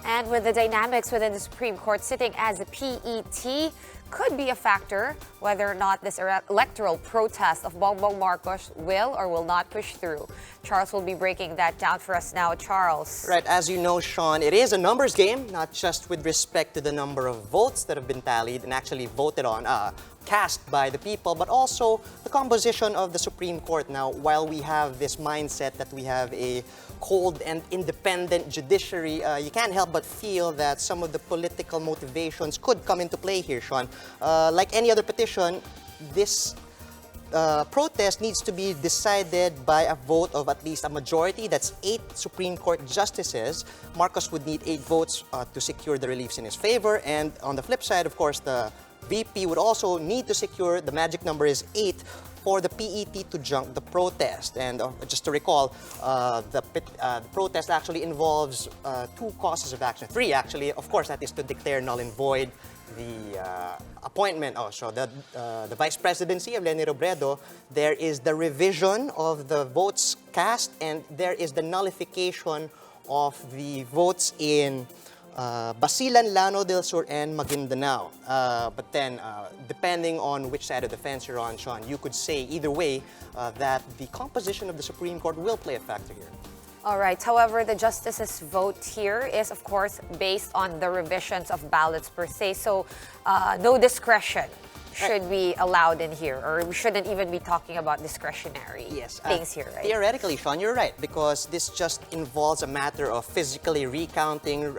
And with the dynamics within the Supreme Court sitting as a PET could be a factor whether or not this electoral protest of Bongbong Marcos will or will not push through. Charles will be breaking that down for us now. Charles. Right, as you know, Sean, it is a numbers game, not just with respect to the number of votes that have been tallied and actually voted on, cast by the people, but also the composition of the Supreme Court. Now, while we have this mindset that we have a cold and independent judiciary, you can't help but feel that some of the political motivations could come into play here, Sean. Like any other petition, this protest needs to be decided by a vote of at least a majority. That's 8 Supreme Court justices. Marcos would need 8 votes to secure the reliefs in his favor. And on the flip side, of course, the VP would also need to secure, the magic number is 8, for the PET to junk the protest. And just to recall, the protest actually involves 2 causes of action. 3, actually. Of course, that is to declare null and void the appointment, the Vice Presidency of Leni Robredo. There is the revision of the votes cast, and there is the nullification of the votes in Basilan, Lanao del Sur, and Maguindanao. But then, depending on which side of the fence you're on, Sean, you could say either way that the composition of the Supreme Court will play a factor here. All right. However, the justices' vote here is, of course, based on the revisions of ballots per se. So, no discretion should be allowed in here, or we shouldn't even be talking about discretionary things here, right? Theoretically, Sean, you're right, because this just involves a matter of physically recounting,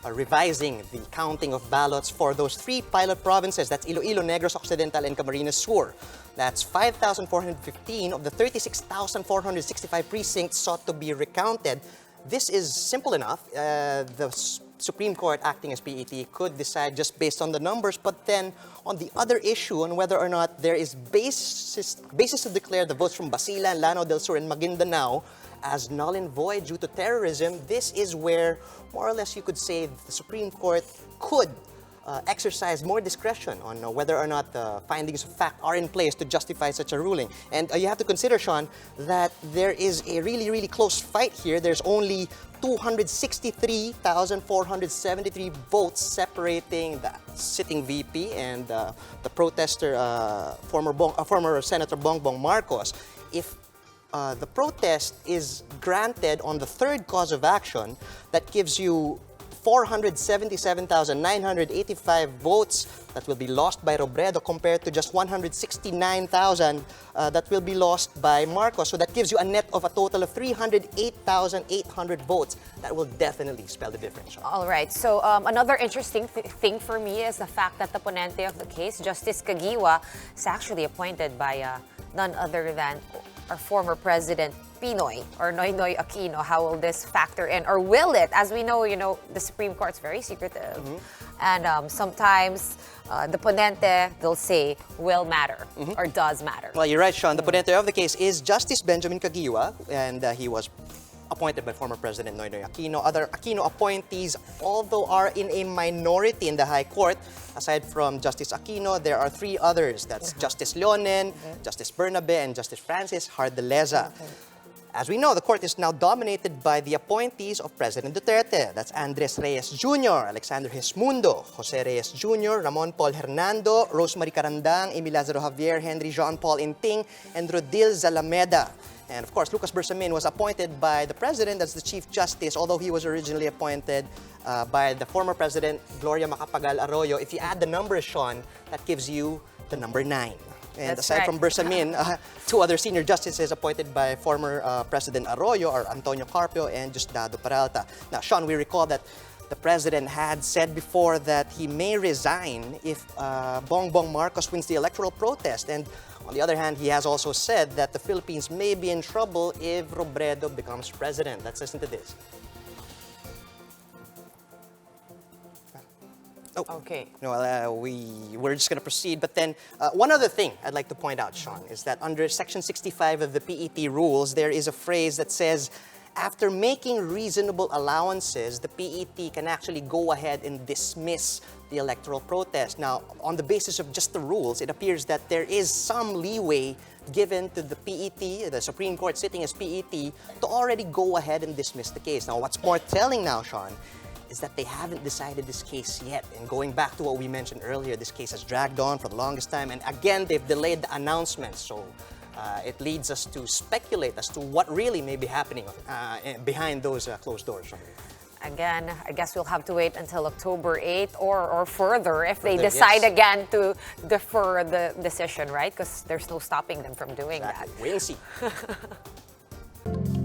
revising the counting of ballots for those 3 pilot provinces. That's Iloilo, Negros Occidental, and Camarines Sur. That's 5,415 of the 36,465 precincts sought to be recounted. This is simple enough. The Supreme Court, acting as PET, could decide just based on the numbers, but then on the other issue, on whether or not there is basis to declare the votes from Basilan, Lanao del Sur, and Maguindanao as null and void due to terrorism, this is where, more or less, you could say the Supreme Court could exercise more discretion on whether or not the findings of fact are in place to justify such a ruling. And you have to consider, Sean, that there is a really, really close fight here. There's only 263,473 votes separating the sitting VP and the protester, former Senator Bongbong Marcos. If the protest is granted on the 3rd cause of action, that gives you 477,985 votes that will be lost by Robredo compared to just 169,000 that will be lost by Marcos. So that gives you a net of a total of 308,800 votes. That will definitely spell the difference, Sean. All right. So another interesting thing for me is the fact that the ponente of the case, Justice Caguioa, is actually appointed by none other than our former president, Pinoy, or Noynoy Aquino. How will this factor in, or will it? As we know, the Supreme Court's very secretive, and sometimes the ponente, they'll say, will matter or does matter. Well, you're right, Sean. The ponente of the case is Justice Benjamin Caguioa, and he was appointed by former President Noynoy Aquino. Other Aquino appointees, although are in a minority in the High Court, aside from Justice Aquino, there are 3 others. That's Justice Leonen, Justice Bernabe, and Justice Francis Hardeleza. As we know, the court is now dominated by the appointees of President Duterte. That's Andres Reyes Jr., Alexander Gesmundo, Jose Reyes Jr., Ramon Paul Hernando, Rosemary Carandang, Emil Lazaro Javier, Henry Jean Paul Inting, and Rodil Zalameda. And of course, Lucas Bersamin was appointed by the President as the Chief Justice, although he was originally appointed by the former President, Gloria Macapagal Arroyo. If you add the numbers, Sean, that gives you the number 9. And That's aside right. from Bersamin, 2 other senior justices appointed by former President Arroyo are Antonio Carpio and Diosdado Peralta. Now, Sean, we recall that the President had said before that he may resign if Bongbong Marcos wins the electoral protest. And on the other hand, he has also said that the Philippines may be in trouble if Robredo becomes president. Let's listen to this. Oh, Okay. no, we're just going to proceed. But then one other thing I'd like to point out, Sean, is that under Section 65 of the PET rules, there is a phrase that says, after making reasonable allowances, the PET can actually go ahead and dismiss the electoral protest. Now, on the basis of just the rules, it appears that there is some leeway given to the PET, the Supreme Court sitting as PET, to already go ahead and dismiss the case. Now, what's more telling now, Sean, is that they haven't decided this case yet. And going back to what we mentioned earlier, this case has dragged on for the longest time. And again, they've delayed the announcement. So it leads us to speculate as to what really may be happening behind those closed doors. Again, I guess we'll have to wait until October 8th or further if they Further, decide yes. again to defer the decision, right? Because there's no stopping them from doing Exactly. that. Wait and see.